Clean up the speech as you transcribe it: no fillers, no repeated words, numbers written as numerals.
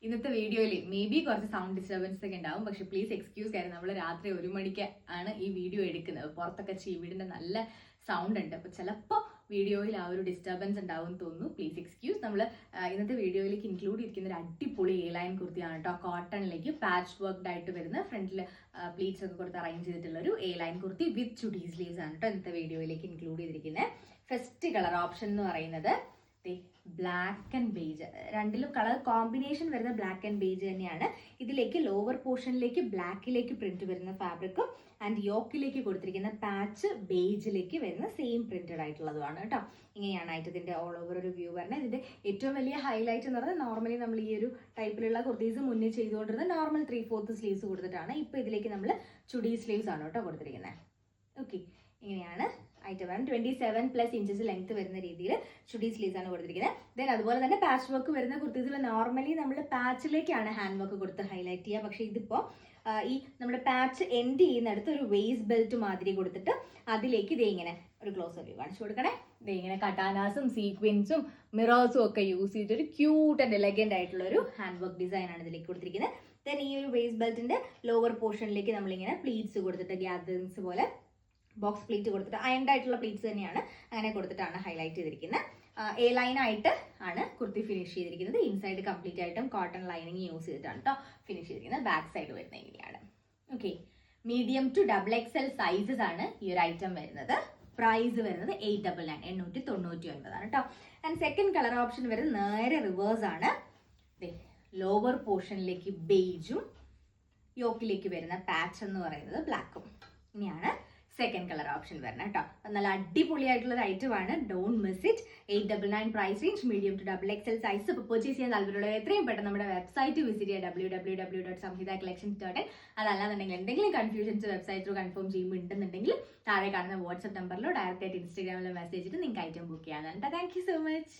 ഇന്നത്തെ വീഡിയോയിൽ may be കുറച്ച് സൗണ്ട് ഡിസ്റ്റർബൻസ് ഒക്കെ ഉണ്ടാവും, പക്ഷെ പ്ലീസ് എക്സ്ക്യൂസ്. കാര്യം നമ്മൾ രാത്രി 1 മണിക്ക് ആണ് ഈ വീഡിയോ എടുക്കുന്നത്. പുറത്തൊക്കെ വീടിന്റെ നല്ല സൗണ്ട് ഉണ്ട്, അപ്പോൾ ചിലപ്പോൾ വീഡിയോയിൽ ആ ഒരു ഡിസ്റ്റർബൻസ് ഉണ്ടാവും എന്ന് തോന്നുന്നു. Please excuse. നമ്മൾ ഇന്നത്തെ വീഡിയോയിലേക്ക് ഇൻക്ലൂഡ് ചെയ്തിരിക്കുന്ന ഒരു അടിപൊളി ലൈൻ കുർത്തിയാണ് കേട്ടോ. കോട്ടണിലേക്ക് പാച്ച് വർക്ക്ഡ് ആയിട്ട് വരുന്ന ഫ്രണ്ടിൽ പ്ലീറ്റ്സ് ഒക്കെ കൊടുത്ത് അറേഞ്ച് ചെയ്തിട്ടുള്ള ഒരു ലൈൻ കുർത്തി വിത്ത് ചുഡി സ്ലീവ്സ് ആണ് കേട്ടോ ഇന്നത്തെ വീഡിയോയിലേക്ക് ഇൻക്ലൂഡ് ചെയ്തിരിക്കുന്നത്. ഫസ്റ്റ് കളർ ഓപ്ഷൻ എന്ന് പറയുന്നത് ബ്ലാക്ക് ആൻഡ് ബേജ്. രണ്ടിലും കളർ കോമ്പിനേഷൻ വരുന്ന ബ്ലാക്ക് ആൻഡ് ബേജ് തന്നെയാണ്. ഇതിലേക്ക് ലോവർ പോർഷനിലേക്ക് ബ്ലാക്കിലേക്ക് പ്രിന്റ് വരുന്ന ഫാബ്രിക്കും ആൻഡ് യോക്കിലേക്ക് കൊടുത്തിരിക്കുന്ന പാച്ച് ബേജിലേക്ക് വരുന്ന സെയിം പ്രിന്റഡ് ആയിട്ടുള്ളതുമാണ് കേട്ടോ. ഇങ്ങനെയാണ് ആയിട്ട് ഇതിന്റെ ഓൾ ഓവർ ഒരു വ്യൂ വരുന്നത്. ഇതിന്റെ ഏറ്റവും വലിയ ഹൈലൈറ്റ് എന്ന് പറയുന്നത് നോർമലി നമ്മൾ ഈ ഒരു ടൈപ്പിലുള്ള കുർത്തീസ് മുന്നേ ചെയ്തുകൊണ്ടിരുന്നത് നോർമൽ 3/4 സ്ലീവ്സ് കൊടുത്തിട്ടാണ്. ഇപ്പൊ ഇതിലേക്ക് നമ്മൾ ചുഡി സ്ലീവ്സ് ആണ് കേട്ടോ കൊടുത്തിരിക്കുന്നത്. ഓക്കെ, ഇങ്ങനെയാണ് ഐറ്റം ആണ്. 27+ ഇഞ്ചസ് ലെങ്ത് വരുന്ന രീതിയിൽ ചുഡി സ്ലീവ്സ് ആണ് കൊടുത്തിരിക്കുന്നത്. ദെൻ അതുപോലെ തന്നെ പാച്ച് വർക്ക് വരുന്ന കുർത്തീസിൽ നോർമലി നമ്മൾ പാച്ചിലേക്കാണ് ഹാൻഡ് വർക്ക് കൊടുത്ത് ഹൈലൈറ്റ് ചെയ്യുക. പക്ഷേ ഇതിപ്പോൾ ഈ നമ്മുടെ പാച്ച് എൻഡ് ചെയ്യുന്നിടത്ത് ഒരു വേസ്റ്റ് ബെൽറ്റ് മാതിരി കൊടുത്തിട്ട് അതിലേക്ക് ഇതേ ഇങ്ങനെ ഒരു ക്ലോസ് വ്യൂ കാണിച്ചു കൊടുക്കണേ. ഇതേ ഇങ്ങനെ കട്ടാനാസും സീക്വൻസും മിറേഴ്സും ഒക്കെ യൂസ് ചെയ്തിട്ട് ഒരു ക്യൂട്ട് ആൻഡ് എലഗന്റ് ആയിട്ടുള്ള ഒരു ഹാൻഡ് വർക്ക് ഡിസൈൻ ആണ് ഇതിലേക്ക് കൊടുത്തിരിക്കുന്നത്. ദെൻ ഈ ഒരു വേസ്റ്റ് ബെൽറ്റിന്റെ ലോവർ പോർഷനിലേക്ക് നമ്മളിങ്ങനെ പ്ലീറ്റ്സ് കൊടുത്തിട്ട് ഗ്യാദറിങ്സ് പോലെ ബോക്സ് പ്ലീറ്റ് കൊടുത്തിട്ട് അയൺഡ് ആയിട്ടുള്ള പ്ലീറ്റ്സ് തന്നെയാണ്, അങ്ങനെ കൊടുത്തിട്ടാണ് ഹൈലൈറ്റ് ചെയ്തിരിക്കുന്നത്. എ ലൈൻ ആയിട്ട് ആണ് കുർത്തി ഫിനിഷ് ചെയ്തിരിക്കുന്നത്. ഇൻസൈഡ് കംപ്ലീറ്റ് ആയിട്ടും കോട്ടൺ ലൈനിങ് യൂസ് ചെയ്തിട്ടാണ് കേട്ടോ ഫിനിഷ് ചെയ്തിരിക്കുന്നത്. ബാക്ക് സൈഡ് വരുന്ന ഇങ്ങനെയാണ്. Okay, medium to XXL sizes ആണ് ഈ ഒരു ഐറ്റം വരുന്നത്. പ്രൈസ് വരുന്നത് 899 899 ആണ് കേട്ടോ. ആൻഡ് സെക്കൻഡ് കളർ ഓപ്ഷൻ വരുന്നത് നേരെ റിവേഴ്സ് ആണ്. ലോവർ പോർഷനിലേക്ക് ബേജും യോക്കിലേക്ക് വരുന്ന പാച്ച് എന്ന് പറയുന്നത് ബ്ലാക്കും. ഇനിയാണ് സെക്കൻഡ് കളർ ഓപ്ഷൻ വരുന്നത് കേട്ടോ. നല്ല അടിപൊളിയായിട്ടുള്ള ഒരു ഐറ്റം ആണ്. Don't miss it. 899 price range, medium to XXL size. ഇപ്പോൾ പർച്ചേസ് ചെയ്യാൻ താല്പര്യമുള്ളവർ എത്രയും പെട്ടെന്ന് നമ്മുടെ വെബ്സൈറ്റ് വിസിറ്റ് ചെയ്യുക, www.samhitacollections.in. അതല്ലാന്നുണ്ടെങ്കിൽ എന്തെങ്കിലും കൺഫ്യൂഷൻസ് വെബ്സൈറ്റ് ത്രൂ കൺഫേം ചെയ്യുമ്പോൾ ഉണ്ടെന്നുണ്ടെങ്കിൽ താഴെ കാണുന്ന വാട്സ്ആപ്പ് നമ്പറിലോ ഡയറക്റ്റ് ആയിട്ട് ഇൻസ്റ്റാഗ്രാമിലോ മെസ്സേജ് ചെയ്തിട്ട് നിങ്ങൾക്ക് ഐറ്റം ബുക്ക് ചെയ്യാനാണ്. Thank you so much.